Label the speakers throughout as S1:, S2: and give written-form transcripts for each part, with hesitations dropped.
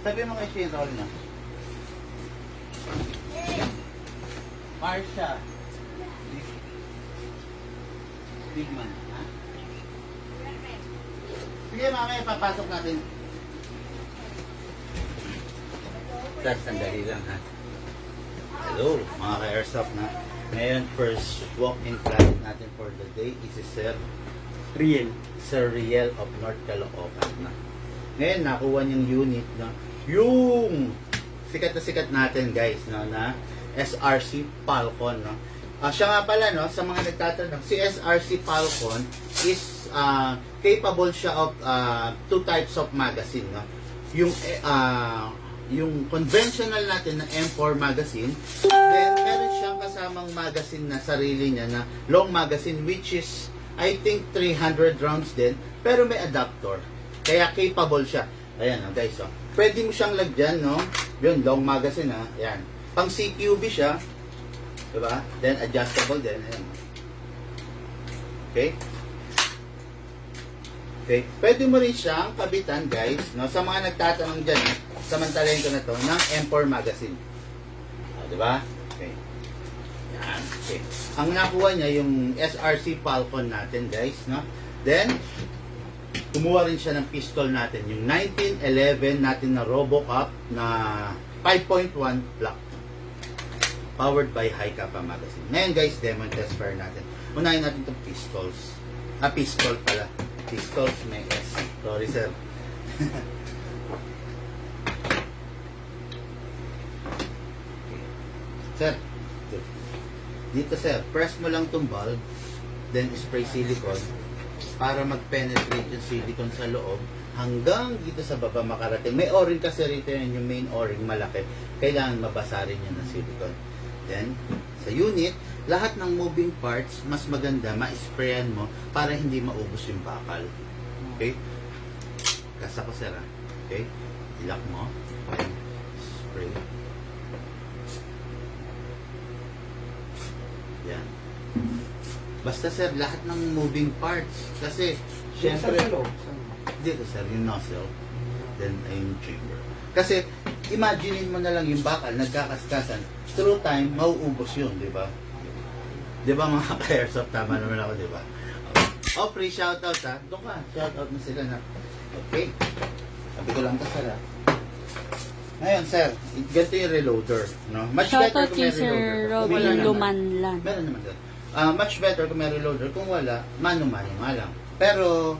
S1: Sabi mo kay Shane Roll na. Marsha. Big man. Ha? Sige, mamaya papasok natin. That's sandali lang ha. Hello, mga ka-airsoft na. Ngayon, first walk-in client natin for the day is si Sir Riel. Sir Riel of North Caloocan na. Ngayon, nakuha niyang unit na yung sikat natin guys, no, na SRC Falcon. No? Siya nga pala, no, sa mga nagtatanong, si SRC Falcon is capable siya of two types of magazine. No? Yung conventional natin na M4 magazine, then meron siyang kasamang magazine na sarili niya na long magazine which is I think 300 rounds din, pero may adapter. Kaya capable siya. Ayan, oh, guys, oh. Pwede mo siyang lagyan, no? Yun, long magazine, ha? Ayan. Pang CQB siya. Diba? Then adjustable din. Ayan. Okay? Okay. Pwede mo rin siyang kabitan, guys, no? Sa mga nagtatanong dyan, samantalayin ko na to ng M4 magazine. Diba? Okay. Yan. Okay. Ang nakuha niya yung SRC Falcon natin, guys, no? Then, kumuha rin siya ng pistol natin, yung 1911 natin na Robocop na 5.1 block. Powered by high kappa magazine. Ngayon, guys, demo and test fire natin. Unahin natin itong pistols. Pistol pala. Pistols, may S. Sorry, sir. Sir, dito sir, press mo lang itong bulb, then spray silicone para mag-penetrate yung silicone sa loob hanggang dito sa baba makarating. May o-ring kasi rito yun, yung main o-ring malaki. Kailangan mabasa rin yun ng silicone. Then, sa unit, lahat ng moving parts, mas maganda ma-sprayan mo para hindi maubos yung bakal. Okay? Kasa ko sir, ha? Okay? Ilak mo. Okay. Spray. Yan. Basta sir, lahat ng moving parts. Kasi, syempre, dito sir, yung nozzle. Then, ayun yung chamber. Kasi, imaginein mo na lang yung bakal, nagkakaskasan. Through time, mauubos yun, di ba? Di ba mga ka-airsoft? Tama naman ako, di ba? Oh, free shoutout ha. Doon ka, shoutout mo sila na. Okay. Sabi ko lang ka sir ha. Ngayon, sir, ganito yung reloader. No? Much better
S2: Shoutout
S1: kung may
S2: kay Sir
S1: reloader.
S2: Robin
S1: Wala naman.
S2: Lumanlan.
S1: Meron naman sir. Much better kung may reloader. Kung wala, mano-mano nga lang. Pero,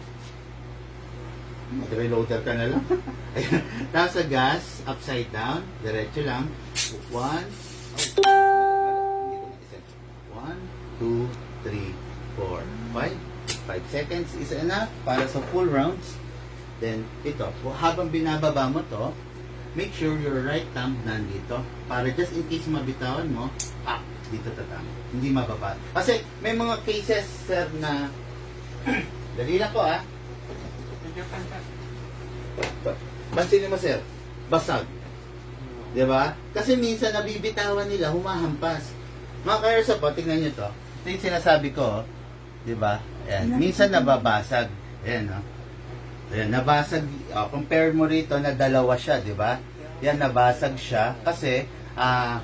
S1: mag-reloader ka na lang. Ayan. Tapos sa gas, upside down, diretso lang. 1, 2, 3, 4, 5 seconds is enough para sa full rounds. Then, ito, habang binababa mo to, make sure your right thumb nandito para just in case mabitawan mo, dito tatama. Hindi mababa. Kasi may mga cases, sir, na dali lang po, pansinin mo, sir, basag. Diba? Kasi minsan nabibitawan nila, humahampas. Mga ka-airsoft po, tingnan nyo to. Ito yung sinasabi ko, diba? Ayan. Minsan nababasag. Ayan, no? Ayan, nabasag. Compare mo rito na dalawa siya, diba? Yan, nabasag siya kasi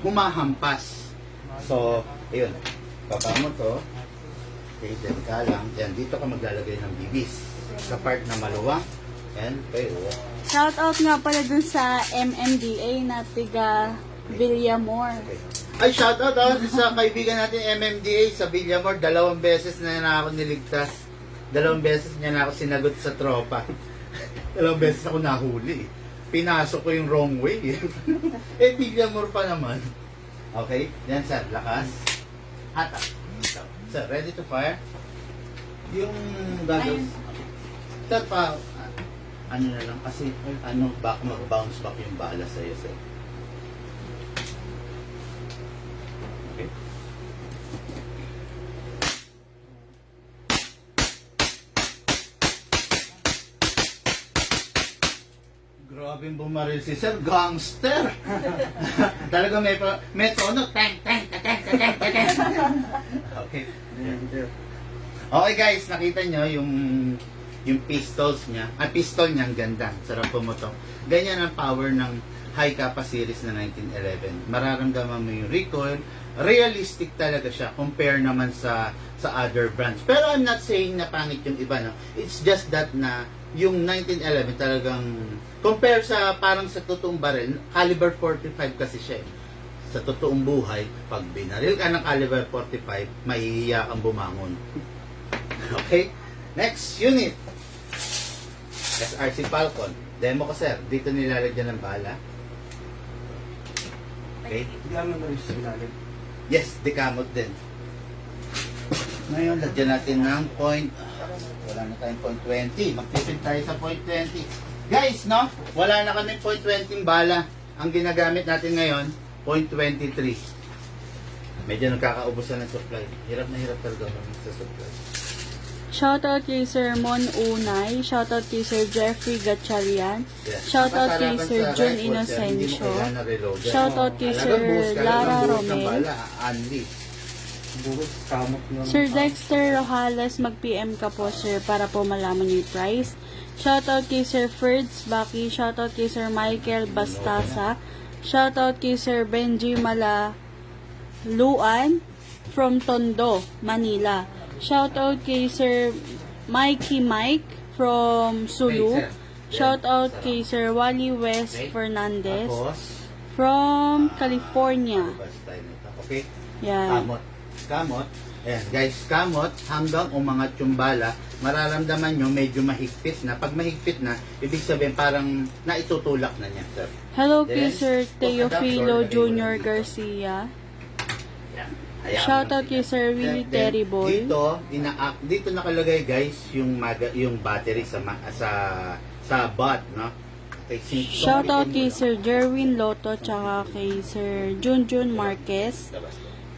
S1: humahampas. So, ayun. Baba mo to. Okay, then ka lang. Yan, dito ka maglalagay ng bibis. Sa part na maluwang. Ayan, okay,
S2: Shoutout nga pala dun sa MMDA na tiga Villamor.
S1: Okay. Ay, shoutout sa kaibigan natin MMDA sa Villamor. 2 beses na ako niligtas. 2 beses niya na ako sinagot sa tropa. 2 beses ako nahuli. Pinasok ko yung wrong way. Villamor pa naman. Okay, yan sir, lakas. Hata. Sir, ready to fire? Yung goggles. Sir, ano na lang kasi mag-bounce back yung bala sa'yo, sir. Okay. Grabe yung bumaril si sir, gangster! Talaga may tono, tang. Okay. Okay guys, nakita nyo yung yung pistols niya, pistol niya ang ganda, sarap pumutok. Ganyan ang power ng high kappa series na 1911. Mararamdaman mo yung recoil, realistic talaga siya compare naman sa other brands. Pero I'm not saying na pangit yung iba, no. It's just that na yung 1911 talagang compare sa parang sa totoong barrel, caliber 45 kasi siya. Sa totoong buhay, pag binaril ka ng caliber 45, mahihiya kang bumangon. Okay? Next unit. SRC Falcon. Demo ko, sir. Dito nilalagyan ng bala. Okay?
S3: Hindi naman na rin sa ilalim.
S1: Yes, dekamot din. Ngayon, lagyan natin ng point. Wala na tayong point 20. Magtipid tayo sa point 20. Guys, no? Wala na kami point 20 bala. Ang ginagamit natin ngayon, point 23. Medyo nagkakaubusan ng supply. Hirap na hirap talaga kami sa supply.
S2: Shoutout kay Sir Mon Unay. Shoutout kay Sir Jeffrey Gatchalian.
S1: Yes.
S2: Shoutout kay
S1: Napasarapan
S2: Sir
S1: sa
S2: Jun
S1: rifle, sir. Hindi mo
S2: Inocencio.
S1: kailangan na reloaded.
S2: Shoutout kay Sir
S1: Talagang buhos ka lang ng
S2: Lara
S1: buhos ng
S2: Romel.
S1: bala, Anli.
S3: Buhos, kamot na.
S2: Sir Dexter Rojales, mag-PM ka po, sir, para po malaman niyo yung price. Shoutout kay Sir Ferds Baki. Shoutout kay Sir Michael Bastasa. Shoutout kay Sir Benji Malaluan from Tondo, Manila. Shoutout kay Sir Mikey Mike from Sulu.
S1: Okay, sir.
S2: Shoutout kay Sir Wally West
S1: Okay.
S2: Fernandez
S1: Tapos,
S2: from California.
S1: basta nito. Okay?
S2: Yan.
S1: Kamot. Kamot. Ayan, guys, kamot hanggang umangat yung bala, mararamdaman nyo medyo mahigpit na. Pag mahigpit na, ibig sabihin parang naitutulak na niya, sir.
S2: Hello kay
S1: Then,
S2: Sir
S1: post
S2: Teofilo
S1: adapter,
S2: Jr.
S1: lagay mo
S2: Garcia.
S1: Ayan. Hayaan mo
S2: Shoutout
S1: lang
S2: kay
S1: sila.
S2: Sir Willie
S1: Then,
S2: Terry Boy.
S1: Dito nakalagay, guys, yung battery sa bot, no? Okay,
S2: Shoutout kay Sir Jerwin Loto, tsaka kay Sir Junjun Marquez,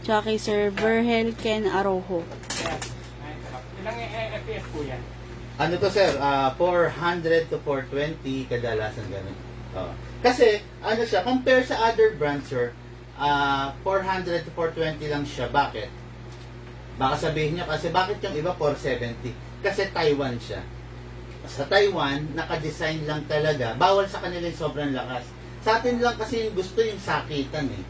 S2: tsaka kay Sir Verhel Ken Arojo.
S3: Ilang FPS po yan?
S1: Ano to, sir? 400 to 420 kadalasan ganun. Kasi ano siya, compare sa other brands, sir, 400 to 420 lang siya. Bakit? Baka sabihin niya kasi bakit yung iba 470? Kasi Taiwan siya. Sa Taiwan, naka-design lang talaga. Bawal sa kanila yung sobrang lakas. Sa atin lang kasi yung gusto yung sakitan eh.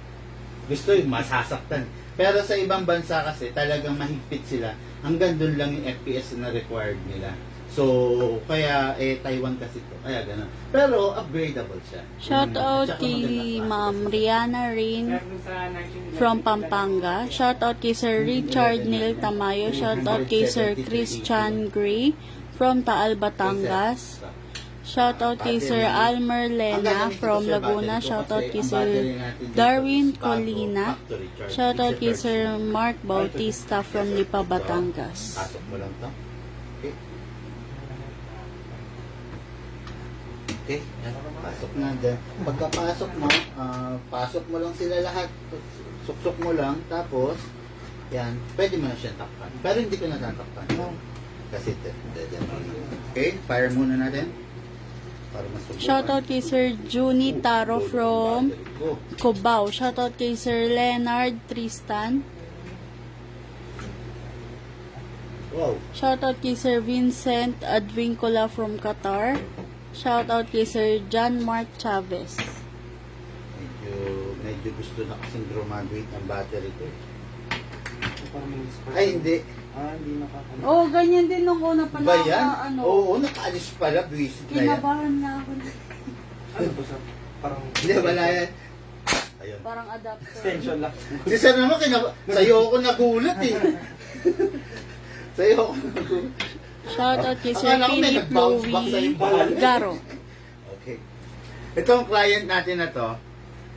S1: Gusto yung masasaktan. Pero sa ibang bansa kasi talagang mahigpit sila. Hanggang doon lang yung FPS na required nila. So, kaya Taiwan kasi to. Kaya gano'n. Pero upgradable siya.
S2: Shoutout
S1: At saka
S2: kay
S1: maganda.
S2: Ma'am Rihanna Rain
S3: Meron sa 1911.
S2: from Pampanga. Shoutout kay Sir Richard Neil Tamayo. Shoutout kay Sir Christian Gray from Taal, Batangas. Shoutout kay Sir Almer Lena from Laguna. Shoutout kay Sir Darwin Colina. Shoutout kay Sir Mark Bautista from Lipa, Batangas.
S1: Pasok mo lang to. Okay. Okay. Yan. Pasok na din. Pagkapasok mo, pasok mo lang sila lahat. Suksok mo lang. Tapos, yan. Pwede mo na siya takpan. Pero hindi ko natatakpan. Kasi, okay. Fire muna natin. Para masubukan.
S2: Shoutout kay Sir Juni Taro from
S1: Go.
S2: Cubao. Shoutout kay Sir Leonard Tristan.
S1: Wow.
S2: Shoutout kay Sir Vincent Advincula from Qatar. Shoutout kay Sir John Mark Chavez.
S1: Medyo gusto na kasing graduate ng battery ko.
S3: Parang may spark.
S1: Ay, hindi.
S3: Hindi nakakano.
S2: Oh, ganyan din nung una pa
S1: Ba yan?
S2: ano.
S1: Oo, nakaalis pala. Buwisit na yan.
S2: Kinabahan na ako.
S3: Ano to sa parang...
S1: Hindi, wala yan. Ayun.
S2: Parang adapter.
S3: Extension lang.
S1: Si Sir naman, sa'yo ako nagulat eh. Sa'yo ako nagulat.
S2: Shoutout kay Sir
S1: Akala ko may
S2: Philip
S1: nag-bounce back sa
S2: Louie
S1: yung
S2: Garo.
S1: Okay. Itong client natin na to,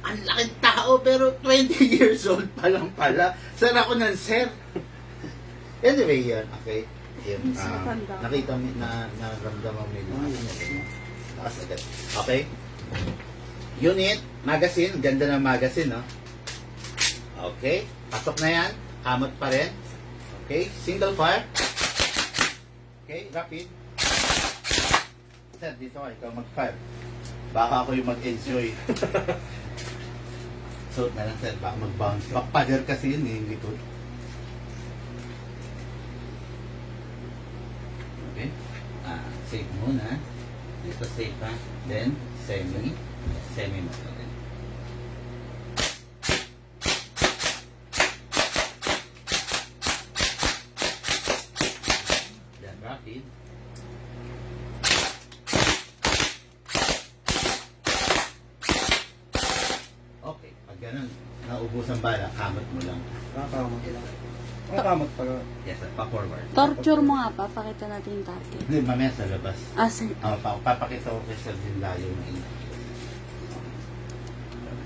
S1: ang laking tao pero 20 years old pa lang pala. Sir ako ng sir. Anyway, yan. Okay. Yun,
S2: Mas matanda.
S1: nakita mo na naramdaman mo yun. Lakas agad. Okay. Unit, magazine. Ganda ng magazine, no? Okay. Pasok na yan. Kamot pa rin. Okay. Single fire. Okay. Rapid. Sir, dito ka. Ikaw mag-fire. Baka ako yung mag-enjoy. So, na lang sir. Baka mag-bounce. Backpader kasi yun eh. Hindi ko. Okay. muna. Dito safe ha. Then, semi mo pa rin. Then, rapid. Okay, pag ganun, naubos ang bala, kamot mo lang.
S3: Nakakamot lang. Nakakamot pala.
S1: Yes, sir, pa-forward.
S2: Torture mo nga pa, pakita natin yung target.
S1: Hindi, mamaya sa labas.
S2: Ah, sir.
S1: Papakita ko kay Sir din layo ng ina.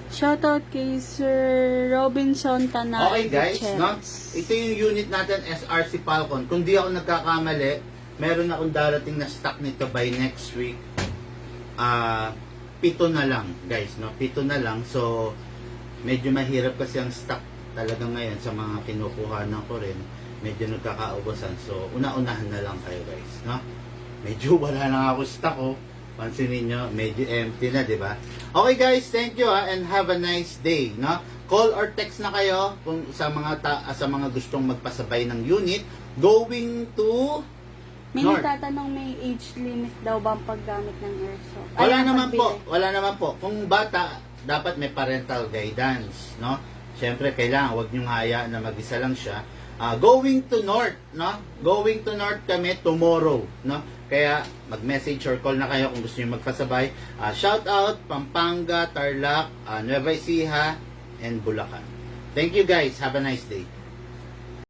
S2: Shoutout kay Sir Robinson Tanal.
S1: Okay guys, no?
S2: Gutierrez.
S1: Ito yung unit natin, SRC Falcon. Kung di ako nagkakamali, meron akong darating na stock nito by next week. 7 na lang, guys, no? 7 na lang. So, medyo mahirap kasi ang stock talaga ngayon sa mga kinukuhanan ko rin. Medyo nagkakaubusan. So, una-unahan na lang kayo, guys, no? Medyo wala na ako stock, oh. Pansinin nyo, medyo empty na, di ba? Okay guys, thank you and have a nice day, no? Call or text na kayo kung sa mga gustong magpasabay ng unit going to
S2: May
S1: North.
S2: nagtatanong may age limit daw ba ang paggamit ng airsoft? Ay,
S1: Wala
S2: ang
S1: naman po,
S2: pagbili.
S1: wala naman po. Kung bata, dapat may parental guidance, no? Siyempre, kailangan, wag niyong hayaan na mag-isa lang siya. Going to North, no? Going to North kami tomorrow, no? Kaya, mag-message or call na kayo kung gusto niyo magpasabay. Shout out, Pampanga, Tarlac, Nueva Ecija, and Bulacan. Thank you guys. Have a nice day.